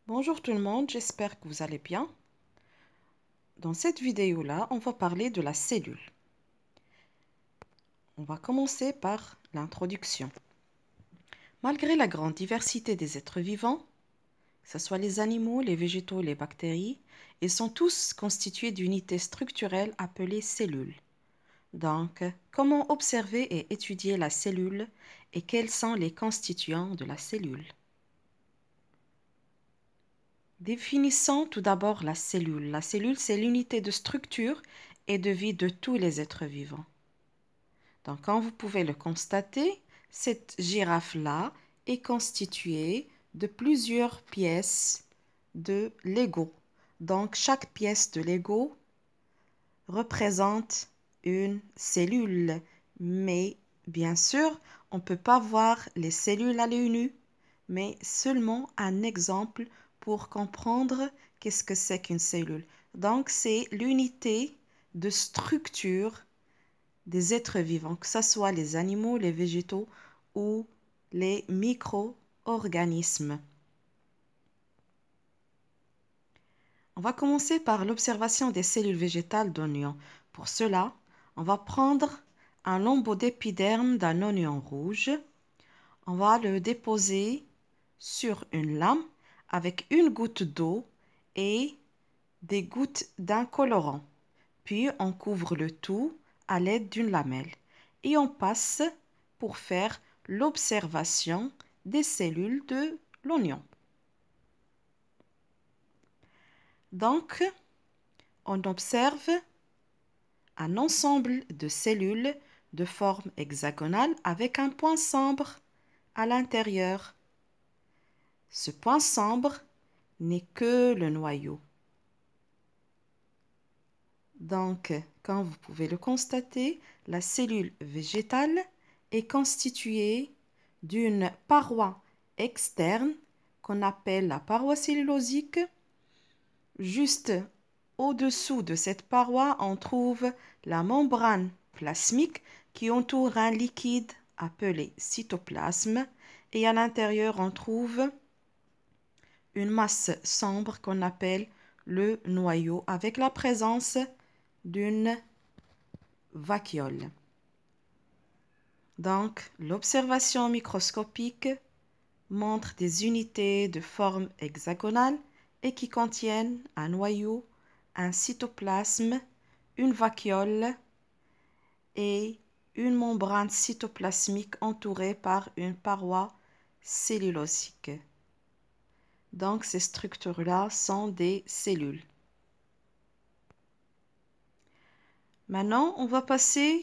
Bonjour tout le monde, j'espère que vous allez bien. Dans cette vidéo-là, on va parler de la cellule. On va commencer par l'introduction. Malgré la grande diversité des êtres vivants, que ce soit les animaux, les végétaux, les bactéries, ils sont tous constitués d'unités structurelles appelées cellules. Donc, comment observer et étudier la cellule et quels sont les constituants de la cellule? Définissons tout d'abord la cellule. La cellule, c'est l'unité de structure et de vie de tous les êtres vivants. Donc, comme vous pouvez le constater, cette girafe-là est constituée de plusieurs pièces de Lego. Donc, chaque pièce de Lego représente une cellule. Mais, bien sûr, on ne peut pas voir les cellules à l'œil nu, mais seulement un exemple pour comprendre qu'est-ce que c'est qu'une cellule. Donc, c'est l'unité de structure des êtres vivants, que ce soit les animaux, les végétaux ou les micro-organismes. On va commencer par l'observation des cellules végétales d'oignons. Pour cela, on va prendre un lambeau d'épiderme d'un oignon rouge. On va le déposer sur une lame avec une goutte d'eau et des gouttes d'un colorant. Puis on couvre le tout à l'aide d'une lamelle et on passe pour faire l'observation des cellules de l'oignon. Donc, on observe un ensemble de cellules de forme hexagonale avec un point sombre à l'intérieur. Ce point sombre n'est que le noyau. Donc, comme vous pouvez le constater, la cellule végétale est constituée d'une paroi externe qu'on appelle la paroi cellulosique. Juste au-dessous de cette paroi, on trouve la membrane plasmique qui entoure un liquide appelé cytoplasme et à l'intérieur, on trouve une masse sombre qu'on appelle le noyau avec la présence d'une vacuole. Donc, l'observation microscopique montre des unités de forme hexagonale et qui contiennent un noyau, un cytoplasme, une vacuole et une membrane cytoplasmique entourée par une paroi cellulosique. Donc, ces structures-là sont des cellules. Maintenant, on va passer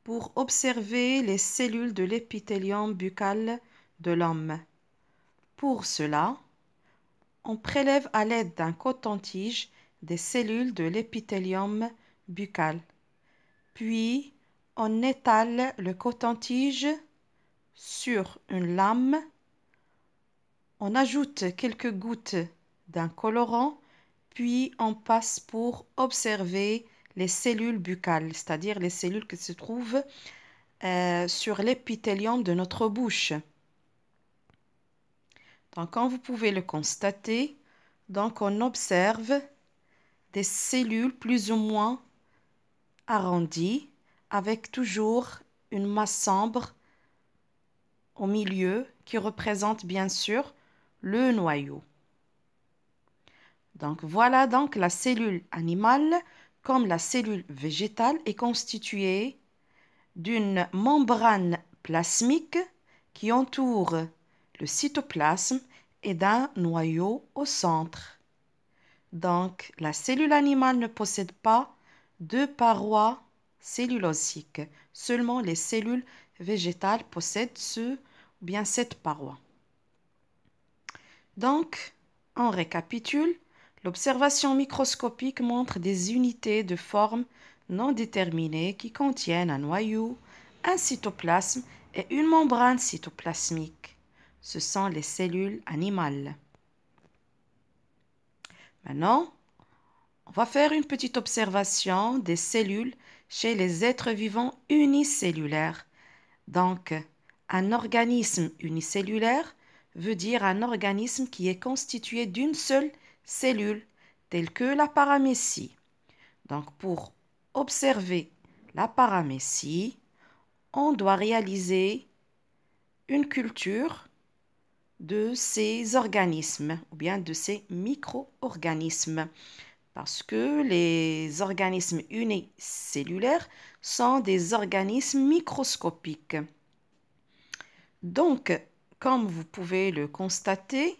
pour observer les cellules de l'épithélium buccal de l'homme. Pour cela, on prélève à l'aide d'un coton-tige des cellules de l'épithélium buccal. Puis, on étale le coton-tige sur une lame. On ajoute quelques gouttes d'un colorant, puis on passe pour observer les cellules buccales, c'est-à-dire les cellules qui se trouvent sur l'épithélium de notre bouche. Donc, comme vous pouvez le constater, donc on observe des cellules plus ou moins arrondies, avec toujours une masse sombre au milieu qui représente bien sûr le noyau. Donc voilà donc la cellule animale comme la cellule végétale est constituée d'une membrane plasmique qui entoure le cytoplasme et d'un noyau au centre. Donc la cellule animale ne possède pas de parois cellulosiques. Seulement les cellules végétales possèdent cette paroi. Donc, on récapitule. L'observation microscopique montre des unités de forme non déterminées qui contiennent un noyau, un cytoplasme et une membrane cytoplasmique. Ce sont les cellules animales. Maintenant, on va faire une petite observation des cellules chez les êtres vivants unicellulaires. Donc, un organisme unicellulaire veut dire un organisme qui est constitué d'une seule cellule, telle que la paramécie. Donc, pour observer la paramécie, on doit réaliser une culture de ces organismes ou bien de ces micro-organismes parce que les organismes unicellulaires sont des organismes microscopiques. Donc, comme vous pouvez le constater,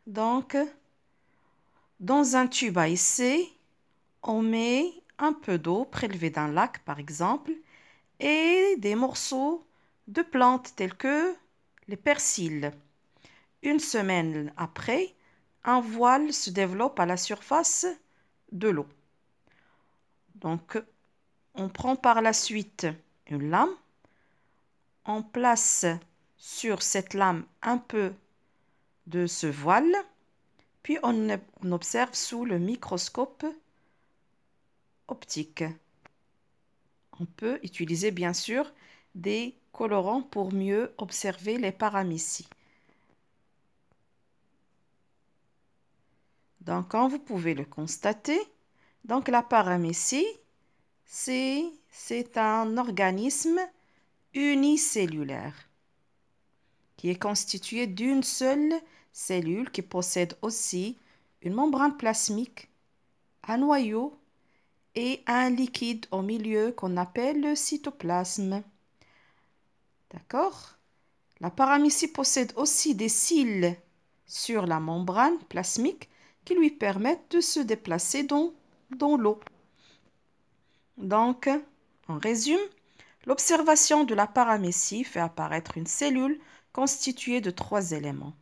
donc, dans un tube à essai, on met un peu d'eau prélevée d'un lac, par exemple, et des morceaux de plantes tels que les persils. Une semaine après, un voile se développe à la surface de l'eau. Donc, on prend par la suite une lame, on place sur cette lame un peu de ce voile, puis on observe sous le microscope optique. On peut utiliser bien sûr des colorants pour mieux observer les paramécies. Donc, comme vous pouvez le constater, donc la paramécie, c'est un organisme unicellulaire qui est constitué d'une seule cellule qui possède aussi une membrane plasmique, un noyau et un liquide au milieu qu'on appelle le cytoplasme. D'accord? La paramécie possède aussi des cils sur la membrane plasmique qui lui permettent de se déplacer dans l'eau. Donc, en résumé, l'observation de la paramécie fait apparaître une cellule constituée de 3 éléments.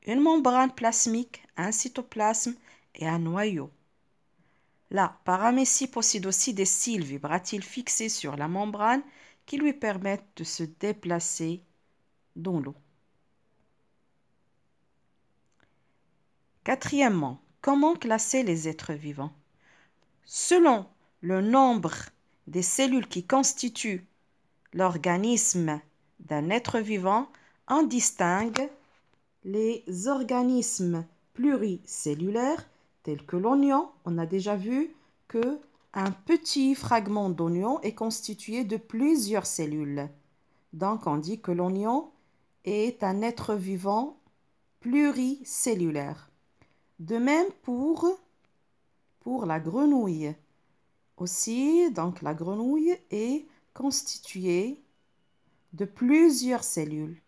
Une membrane plasmique, un cytoplasme et un noyau. La paramécie possède aussi des cils vibratiles fixés sur la membrane qui lui permettent de se déplacer dans l'eau. Quatrièmement, comment classer les êtres vivants? Selon le nombre des cellules qui constituent l'organisme d'un être vivant, on distingue les organismes pluricellulaires tels que l'oignon. On a déjà vu que un petit fragment d'oignon est constitué de plusieurs cellules. Donc on dit que l'oignon est un être vivant pluricellulaire. De même pour la grenouille. Aussi, donc la grenouille est constituée de plusieurs cellules.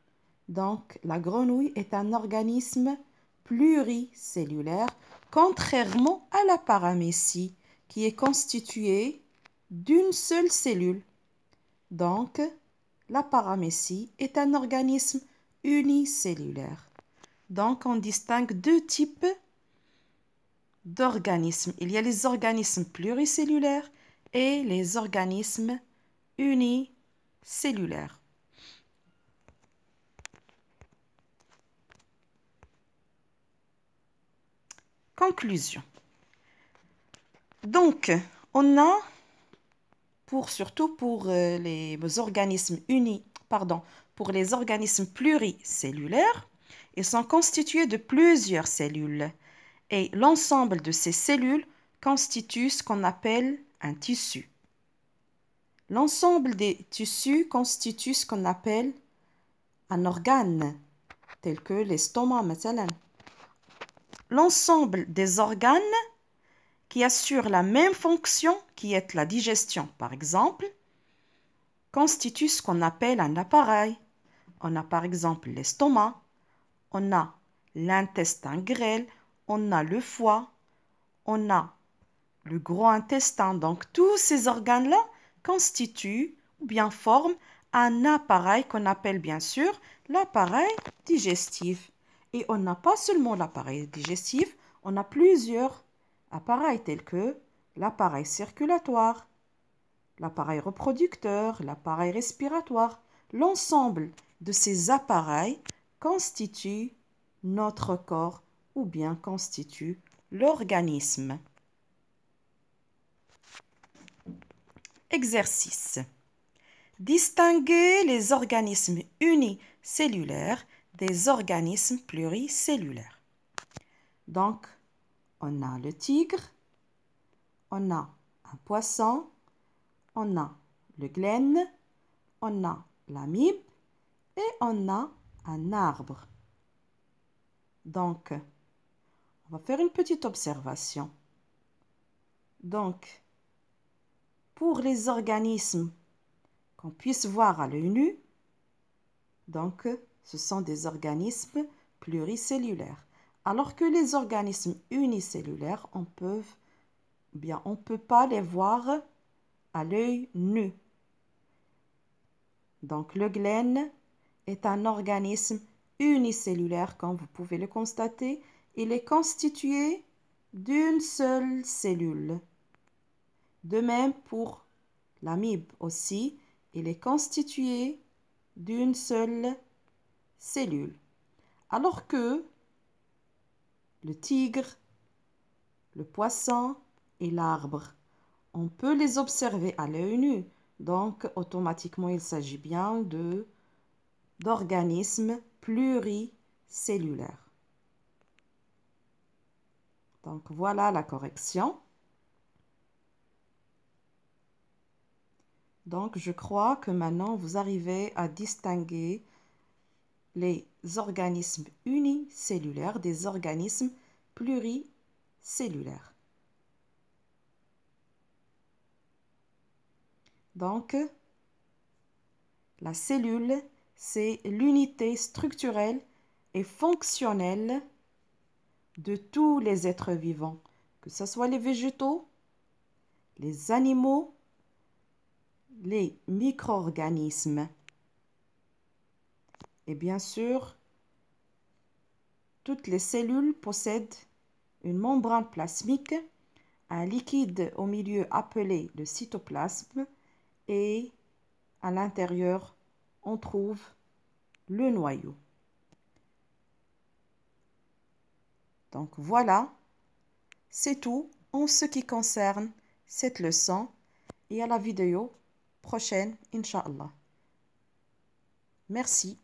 Donc, la grenouille est un organisme pluricellulaire, contrairement à la paramécie, qui est constituée d'une seule cellule. Donc, la paramécie est un organisme unicellulaire. Donc, on distingue 2 types d'organismes. Il y a les organismes pluricellulaires et les organismes unicellulaires. Conclusion. Donc, on a, surtout pour les organismes pour les organismes pluricellulaires, ils sont constitués de plusieurs cellules. Et l'ensemble de ces cellules constitue ce qu'on appelle un tissu. L'ensemble des tissus constitue ce qu'on appelle un organe, tel que l'estomac, مثلا. L'ensemble des organes qui assurent la même fonction, qui est la digestion, par exemple, constitue ce qu'on appelle un appareil. On a par exemple l'estomac, on a l'intestin grêle, on a le foie, on a le gros intestin. Donc, tous ces organes-là constituent ou bien forment un appareil qu'on appelle bien sûr l'appareil digestif. Et on n'a pas seulement l'appareil digestif, on a plusieurs appareils tels que l'appareil circulatoire, l'appareil reproducteur, l'appareil respiratoire. L'ensemble de ces appareils constitue notre corps ou bien constitue l'organisme. Exercice. Distinguer les organismes unicellulaires des organismes pluricellulaires. Donc, on a le tigre, on a un poisson, on a le glène, on a l'amibe et on a un arbre. Donc, on va faire une petite observation. Donc, pour les organismes qu'on puisse voir à l'œil nu, donc, ce sont des organismes pluricellulaires. Alors que les organismes unicellulaires, on ne peut pas les voir à l'œil nu. Donc, le glène est un organisme unicellulaire, comme vous pouvez le constater. Il est constitué d'une seule cellule. De même pour l'amibe aussi, il est constitué d'une seule cellule. Alors que le tigre, le poisson et l'arbre, on peut les observer à l'œil nu. Donc, automatiquement, il s'agit bien d'organismes pluricellulaires. Donc, voilà la correction. Donc, je crois que maintenant, vous arrivez à distinguer les organismes unicellulaires des organismes pluricellulaires. Donc, la cellule, c'est l'unité structurelle et fonctionnelle de tous les êtres vivants, que ce soit les végétaux, les animaux, les micro-organismes. Et bien sûr, toutes les cellules possèdent une membrane plasmique, un liquide au milieu appelé le cytoplasme et à l'intérieur, on trouve le noyau. Donc voilà, c'est tout en ce qui concerne cette leçon et à la vidéo prochaine, Inch'Allah. Merci.